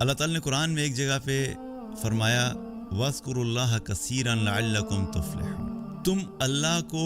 اللہ تعالیٰ نے قرآن میں ایک جگہ پہ فرمایا وَاذْكُرُوا اللَّهَ كَثِيرًا لَعَلَّكُمْ تُفْلِحُونَ، تم اللہ کو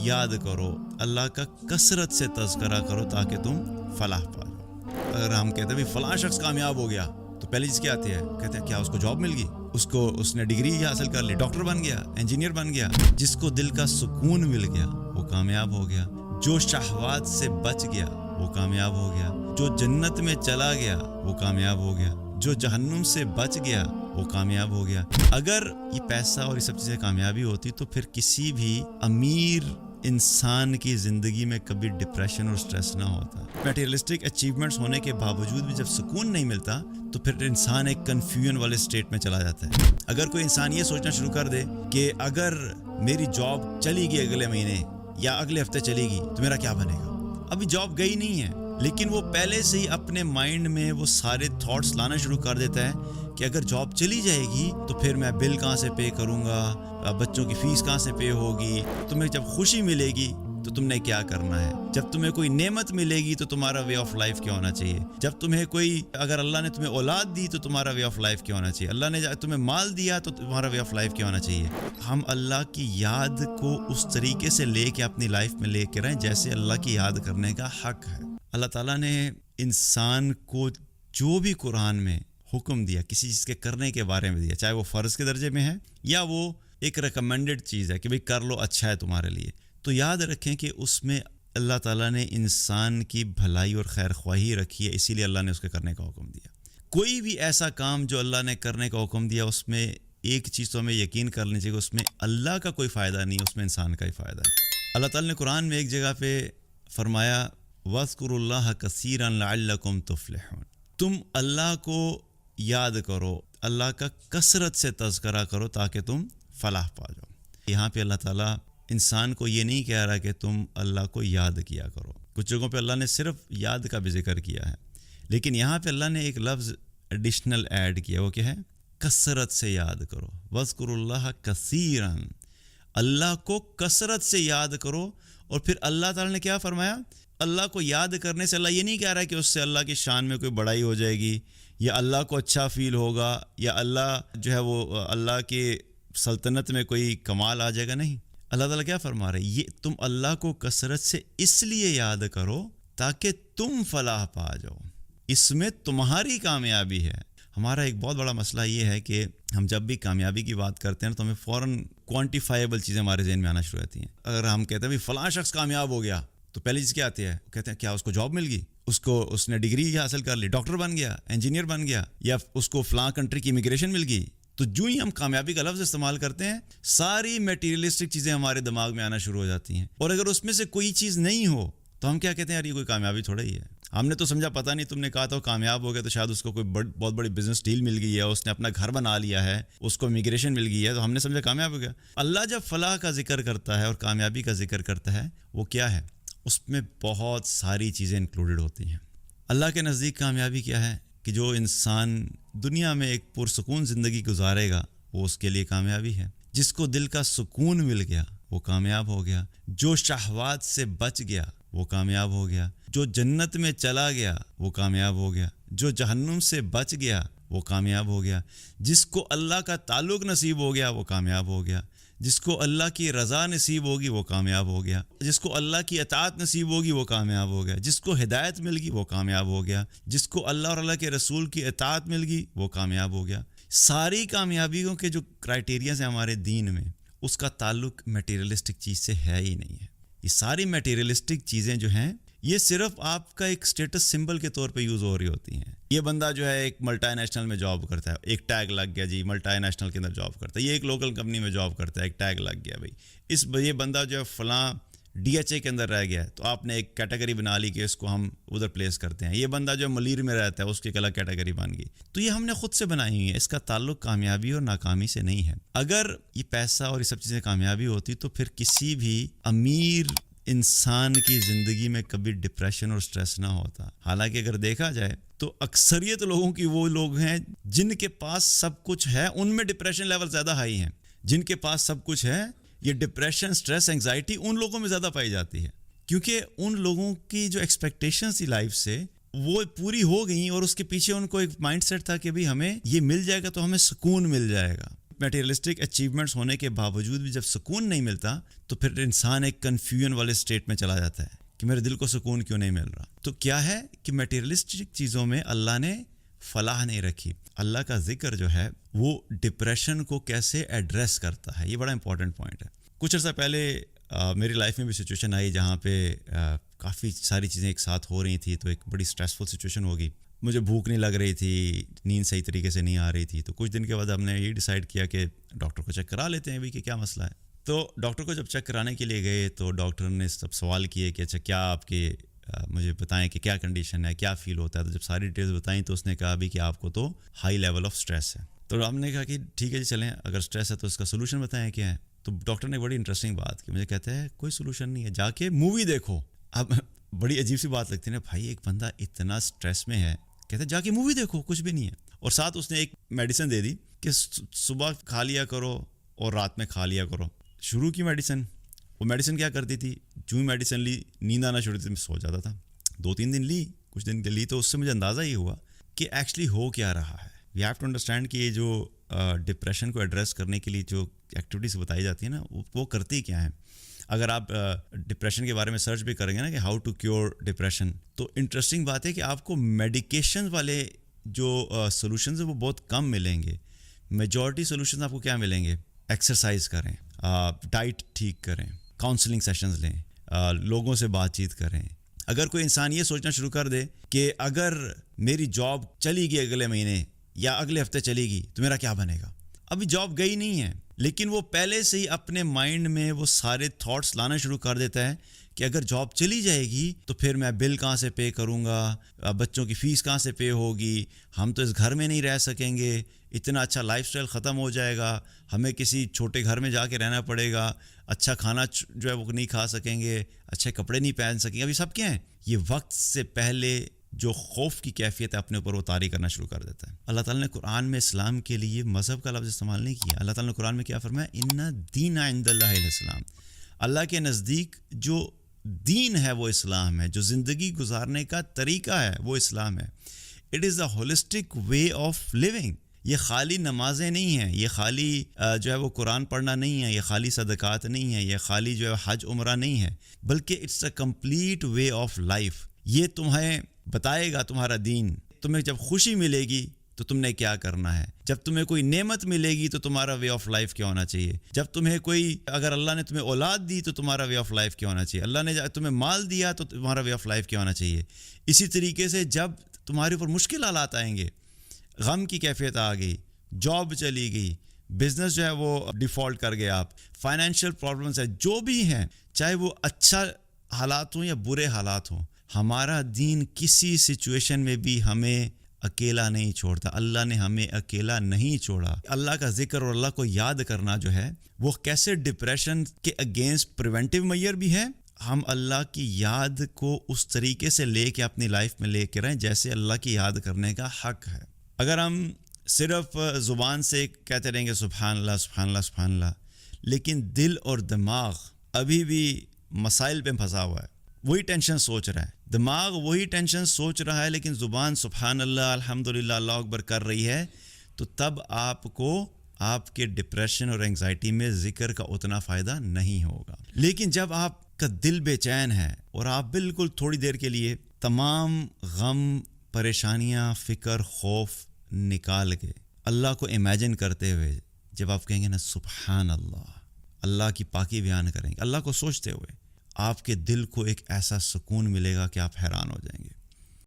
یاد کرو، اللہ کا کثرت سے تذکرہ کرو تاکہ تم فلاح پا جاؤ۔ اگر ہم کہتے ہیں فلاں شخص کامیاب ہو گیا تو پہلی چیز کیا آتی ہے؟ کہتے ہیں کیا اس کو جاب مل گئی، اس نے ڈگری حاصل کر لی، ڈاکٹر بن گیا، انجینئر بن گیا۔ جس کو دل کا سکون مل گیا وہ کامیاب ہو گیا، جو شہوات سے بچ گیا وہ کامیاب ہو گیا، جو جنت میں چلا گیا وہ کامیاب ہو گیا، جو جہنم سے بچ گیا وہ کامیاب ہو گیا۔ اگر یہ پیسہ اور یہ سب چیزیں کامیابی ہوتی تو پھر کسی بھی امیر انسان کی زندگی میں کبھی ڈپریشن اور سٹریس نہ ہوتا۔ میٹیریلسٹک اچیومنٹس ہونے کے باوجود بھی جب سکون نہیں ملتا تو پھر انسان ایک کنفیوژن والے سٹیٹ میں چلا جاتا ہے۔ اگر کوئی انسان یہ سوچنا شروع کر دے کہ اگر میری جاب چلی گئی اگلے مہینے یا اگلے ہفتے چلے گی تو میرا کیا بنے گا، ابھی جاب گئی نہیں ہے لیکن وہ پہلے سے ہی اپنے مائنڈ میں وہ سارے تھاٹس لانا شروع کر دیتا ہے کہ اگر جاب چلی جائے گی تو پھر میں بل کہاں سے پے کروں گا، بچوں کی فیس کہاں سے پے ہوگی۔ تمہیں جب خوشی ملے گی تو تم نے کیا کرنا ہے، جب تمہیں کوئی نعمت ملے گی تو تمہارا وے آف لائف کیا ہونا چاہیے، جب تمہیں اگر اللہ نے تمہیں اولاد دی تو تمہارا وے آف لائف کیا ہونا چاہیے، اللہ نے تمہیں مال دیا تو تمہارا وے آف لائف کیا ہونا چاہیے۔ ہم اللہ کی یاد کو اس طریقے سے لے کے اپنی لائف میں لے کے رہیں جیسے اللہ کی یاد کرنے کا حق ہے۔ اللہ تعالیٰ نے انسان کو جو بھی قرآن میں حکم دیا کسی چیز کے کرنے کے بارے میں دیا، چاہے وہ فرض کے درجے میں ہے یا وہ ایک ریکمینڈڈ چیز ہے کہ بھئی کر لو، اچھا ہے تمہارے لیے، تو یاد رکھیں کہ اس میں اللہ تعالیٰ نے انسان کی بھلائی اور خیر خواہی رکھی ہے، اسی لیے اللہ نے اس کے کرنے کا حکم دیا۔ کوئی بھی ایسا کام جو اللہ نے کرنے کا حکم دیا اس میں ایک چیز تو ہمیں یقین کر لینی چاہیے کہ اس میں اللہ کا کوئی فائدہ نہیں، اس میں انسان کا ہی فائدہ ہے۔ اللہ تعالیٰ نے قرآن میں ایک جگہ پہ فرمایا وَاذْكُرُوا اللَّهَ كَثِيرًا لَعَلَّكُمْ تُفْلِحُونَ، تم اللہ کو یاد کرو، اللہ کا کثرت سے تذکرہ کرو تاکہ تم فلاح پا جاؤ۔ یہاں پہ اللہ تعالیٰ انسان کو یہ نہیں کہہ رہا کہ تم اللہ کو یاد کیا کرو، کچھ جگہوں پہ اللہ نے صرف یاد کا بھی ذکر کیا ہے، لیکن یہاں پہ اللہ نے ایک لفظ ایڈیشنل ایڈ کیا، وہ کیا ہے؟ کثرت سے یاد کرو۔ وَاذْكُرُوا اللَّهَ كَثِيرًا، اللہ کو کثرت سے یاد کرو۔ اور پھر اللہ تعالیٰ نے کیا فرمایا؟ اللہ کو یاد کرنے سے اللہ یہ نہیں کہہ رہا ہے کہ اس سے اللہ کی شان میں کوئی بڑائی ہو جائے گی یا اللہ کو اچھا فیل ہوگا یا اللہ جو ہے وہ اللہ کی سلطنت میں کوئی کمال آ جائے گا، نہیں۔ اللہ تعالیٰ کیا فرما رہے ہیں؟ یہ تم اللہ کو کثرت سے اس لیے یاد کرو تاکہ تم فلاح پا جاؤ، اس میں تمہاری کامیابی ہے۔ ہمارا ایک بہت بڑا مسئلہ یہ ہے کہ ہم جب بھی کامیابی کی بات کرتے ہیں تو ہمیں فوراً کوانٹیفائیبل چیزیں ہمارے ذہن میں آنا شروع ہوتی ہیں۔ اگر ہم کہتے ہیں فلاں شخص کامیاب ہو گیا تو پہلی چیز کیا آتی ہے؟ کہتے ہیں کیا اس کو جاب مل گئی، اس نے ڈگری حاصل کر لی، ڈاکٹر بن گیا، انجینئر بن گیا، یا اس کو فلاں کنٹری کی امیگریشن مل گئی۔ تو جو ہی ہم کامیابی کا لفظ استعمال کرتے ہیں ساری میٹیریلسٹک چیزیں ہمارے دماغ میں آنا شروع ہو جاتی ہیں، اور اگر اس میں سے کوئی چیز نہیں ہو تو ہم کیا کہتے ہیں؟ یار یہ کوئی کامیابی تھوڑا ہی ہے۔ ہم نے تو سمجھا پتہ نہیں، تم نے کہا تھا کامیاب ہو گیا تو شاید اس کو کوئی بہت بڑی بزنس ڈیل مل گئی ہے، اس نے اپنا گھر بنا لیا ہے، اس کو امیگریشن مل گئی ہے، تو ہم نے سمجھا کامیاب ہو گیا۔ اللہ جب فلاح کا ذکر کرتا ہے اور کامیابی کا ذکر کرتا ہے وہ کیا ہے؟ اس میں بہت ساری چیزیں انکلوڈڈ ہوتی ہیں۔ اللہ کے نزدیک کامیابی کیا ہے؟ کہ جو انسان دنیا میں ایک پرسکون زندگی گزارے گا وہ اس کے لیے کامیابی ہے۔ جس کو دل کا سکون مل گیا وہ کامیاب ہو گیا، جو شہوات سے بچ گیا وہ کامیاب ہو گیا، جو جنت میں چلا گیا وہ کامیاب ہو گیا، جو جہنم سے بچ گیا وہ کامیاب ہو گیا، جس کو اللہ کا تعلق نصیب ہو گیا وہ کامیاب ہو گیا، جس کو اللہ کی رضا نصیب ہوگی وہ کامیاب ہو گیا، جس کو اللہ کی اطاعت نصیب ہوگی وہ کامیاب ہو گیا، جس کو ہدایت مل گئی وہ کامیاب ہو گیا، جس کو اللہ اور اللہ کے رسول کی اطاعت مل گئی وہ کامیاب ہو گیا۔ ساری کامیابیوں کے جو کرائٹیریاز ہیں ہمارے دین میں، اس کا تعلق میٹیریلسٹک چیز سے ہے ہی نہیں ہے۔ یہ ساری میٹیریلسٹک چیزیں جو ہیں یہ صرف آپ کا ایک سٹیٹس سمبل کے طور پہ یوز ہو رہی ہوتی ہیں۔ یہ بندہ جو ہے ایک ملٹی نیشنل میں جاب کرتا ہے، ایک ٹیگ لگ گیا جی ملٹی نیشنل کے اندر جاب کرتا ہے، یہ ایک لوکل کمپنی میں جاب کرتا ہے، ایک ٹیگ لگ گیا بھائی یہ بندہ جو ہے فلاں ڈی ایچ اے کے اندر رہ گیا ہے تو آپ نے ایک کیٹیگری بنا لی کہ اس کو ہم ادھر پلیس کرتے ہیں۔ یہ بندہ جو ملیر میں رہتا ہے اس کی ایک الگ کیٹیگری بن گئی، تو یہ ہم نے خود سے بنائی ہوئی ہے، اس کا تعلق کامیابی اور ناکامی سے نہیں ہے۔ اگر یہ پیسہ اور یہ سب چیزیں کامیابی ہوتی تو پھر کسی بھی امیر انسان کی زندگی میں کبھی ڈپریشن اور سٹریس نہ ہوتا۔ حالانکہ اگر دیکھا جائے تو اکثریت لوگوں کی وہ لوگ ہیں جن کے پاس سب کچھ ہے ان میں ڈپریشن لیول زیادہ ہائی ہیں۔ جن کے پاس سب کچھ ہے یہ ڈپریشن، سٹریس، انگزائٹی ان لوگوں میں زیادہ پائی جاتی ہے، کیونکہ ان لوگوں کی جو ایکسپیکٹیشنز تھی لائف سے وہ پوری ہو گئیں اور اس کے پیچھے ان کو ایک مائنڈ سیٹ تھا کہ بھی ہمیں یہ مل جائے گا تو ہمیں سکون مل جائے گا. میٹیریلسٹک اچیومنٹس ہونے کے باوجود بھی جب سکون نہیں ملتا تو پھر انسان ایک کنفیوژن والے اسٹیٹ میں چلا جاتا ہے کہ میرے دل کو سکون کیوں نہیں مل رہا. تو کیا ہے کہ میٹیریلسٹک چیزوں میں اللہ نے فلاح نہیں رکھی. اللہ کا ذکر جو ہے وہ ڈپریشن کو کیسے ایڈریس کرتا ہے, یہ بڑا امپورٹنٹ پوائنٹ ہے. کچھ عرصہ پہلے میری لائف میں بھی سچویشن آئی جہاں پہ کافی ساری چیزیں ایک ساتھ ہو رہی تھیں, تو ایک بڑی اسٹریسفل سچویشن ہوگی. مجھے بھوک نہیں لگ رہی تھی, نیند صحیح طریقے سے نہیں آ رہی تھی. تو کچھ دن کے بعد ہم نے یہ ڈیسائیڈ کیا کہ ڈاکٹر کو چیک کرا لیتے ہیں بھی کہ کیا مسئلہ ہے. تو ڈاکٹر کو جب چیک کرانے کے لیے گئے تو ڈاکٹر نے سب سوال کیے کہ اچھا کیا آپ کے مجھے بتائیں کہ کیا کنڈیشن ہے, کیا فیل ہوتا ہے. تو جب ساری ڈیٹیلز بتائیں تو اس نے کہا بھی کہ آپ کو تو ہائی لیول آف اسٹریس ہے. تو ہم نے کہا کہ ٹھیک ہے جی چلیں, اگر اسٹریس ہے تو اس کا سولوشن بتائیں کیا ہے. تو ڈاکٹر نے بڑی انٹرسٹنگ بات کی, مجھے کہتا ہے کوئی سولوشن نہیں ہے, جا کے مووی دیکھو. اب بڑی عجیب سی بات لگتی ہے نا بھائی, ایک بندہ اتنا اسٹریس میں ہے, کہتے ہیں جا کے مووی دیکھو, کچھ بھی نہیں ہے. اور ساتھ اس نے ایک میڈیسن دے دی کہ صبح کھا لیا کرو اور رات میں کھا لیا کرو. شروع کی میڈیسن, وہ میڈیسن کیا کرتی تھی, جو ہی میڈیسن لی نیند آنا شروع تھی, میں سو جاتا تھا. 2-3 دن لی, کچھ دن لی, تو اس سے مجھے اندازہ یہ ہوا کہ ایکچولی ہو کیا رہا ہے. وی ہیو ٹو انڈرسٹینڈ کہ یہ جو ڈپریشن کو ایڈریس کرنے کے لیے جو ایکٹیویٹیز بتائی جاتی ہیں نا, وہ کرتی کیا ہیں. اگر آپ ڈپریشن کے بارے میں سرچ بھی کریں گے نا کہ ہاؤ ٹو کیور ڈپریشن, تو انٹرسٹنگ بات ہے کہ آپ کو میڈیکیشن والے جو سولوشنز ہیں وہ بہت کم ملیں گے. میجورٹی سولوشنز آپ کو کیا ملیں گے, ایکسرسائز کریں, ڈائٹ ٹھیک کریں, کاؤنسلنگ سیشنز لیں, لوگوں سے بات چیت کریں. اگر کوئی انسان یہ سوچنا شروع کر دے کہ اگر میری جاب چلی گئی اگلے مہینے یا اگلے ہفتے چلے گی تو میرا کیا بنے گا. ابھی جاب گئی نہیں ہے, لیکن وہ پہلے سے ہی اپنے مائنڈ میں وہ سارے تھاٹس لانا شروع کر دیتا ہے کہ اگر جاب چلی جائے گی تو پھر میں بل کہاں سے پے کروں گا, بچوں کی فیس کہاں سے پے ہوگی, ہم تو اس گھر میں نہیں رہ سکیں گے, اتنا اچھا لائف سٹائل ختم ہو جائے گا, ہمیں کسی چھوٹے گھر میں جا کے رہنا پڑے گا, اچھا کھانا جو ہے وہ نہیں کھا سکیں گے, اچھے کپڑے نہیں پہن سکیں گے. ابھی سب کیا ہیں, یہ وقت سے پہلے جو خوف کی کیفیت ہے اپنے اوپر وہ طاری کرنا شروع کر دیتا ہے. اللہ تعالیٰ نے قرآن میں اسلام کے لیے مذہب کا لفظ استعمال نہیں کیا. اللہ تعالیٰ نے قرآن میں کیا فرمایا, ان دین عند اللہ الاسلام. اللہ کے نزدیک جو دین ہے وہ اسلام ہے, جو زندگی گزارنے کا طریقہ ہے وہ اسلام ہے. It is a holistic way of living. یہ خالی نمازیں نہیں ہیں, یہ خالی جو ہے وہ قرآن پڑھنا نہیں ہے, یہ خالی صدقات نہیں ہے, یہ خالی جو ہے حج عمرہ نہیں ہے, بلکہ it's a complete way of life. یہ تمہیں بتائے گا تمہارا دین. تمہیں جب خوشی ملے گی تو تم نے کیا کرنا ہے, جب تمہیں کوئی نعمت ملے گی تو تمہارا وے آف لائف کیا ہونا چاہیے, جب تمہیں کوئی اگر اللہ نے تمہیں اولاد دی تو تمہارا وے آف لائف کیا ہونا چاہیے, اللہ نے تمہیں مال دیا تو تمہارا وے آف لائف کیا ہونا چاہیے. اسی طریقے سے جب تمہارے اوپر مشکل حالات آئیں گے, غم کی کیفیت آ گئی, جاب چلی گئی, بزنس جو ہے وہ ڈیفالٹ کر گیا, آپ فائنینشیل پرابلمس ہے, جو بھی ہیں, چاہے وہ اچھا حالات ہوں یا برے حالات ہوں, ہمارا دین کسی سچویشن میں بھی ہمیں اکیلا نہیں چھوڑتا. اللہ نے ہمیں اکیلا نہیں چھوڑا. اللہ کا ذکر اور اللہ کو یاد کرنا جو ہے وہ کیسے ڈپریشن کے اگینسٹ پریونٹیو میئر بھی ہے. ہم اللہ کی یاد کو اس طریقے سے لے کے اپنی لائف میں لے کے رہیں جیسے اللہ کی یاد کرنے کا حق ہے. اگر ہم صرف زبان سے کہتے رہیں گے سبحان اللہ سبحان اللہ سبحان اللہ, لیکن دل اور دماغ ابھی بھی مسائل پہ پھنسا ہوا ہے, وہی ٹینشن سوچ رہا ہے, دماغ وہی ٹینشن سوچ رہا ہے, لیکن زبان سبحان اللہ الحمدللہ اللہ اکبر کر رہی ہے, تو تب آپ کو آپ کے ڈپریشن اور انگزائٹی میں ذکر کا اتنا فائدہ نہیں ہوگا. لیکن جب آپ کا دل بے چین ہے اور آپ بالکل تھوڑی دیر کے لیے تمام غم, پریشانیاں, فکر, خوف نکال کے اللہ کو امیجن کرتے ہوئے جب آپ کہیں گے نا سبحان اللہ, اللہ کی پاکی بیان کریں گے, اللہ کو سوچتے ہوئے, آپ کے دل کو ایک ایسا سکون ملے گا کہ آپ حیران ہو جائیں گے.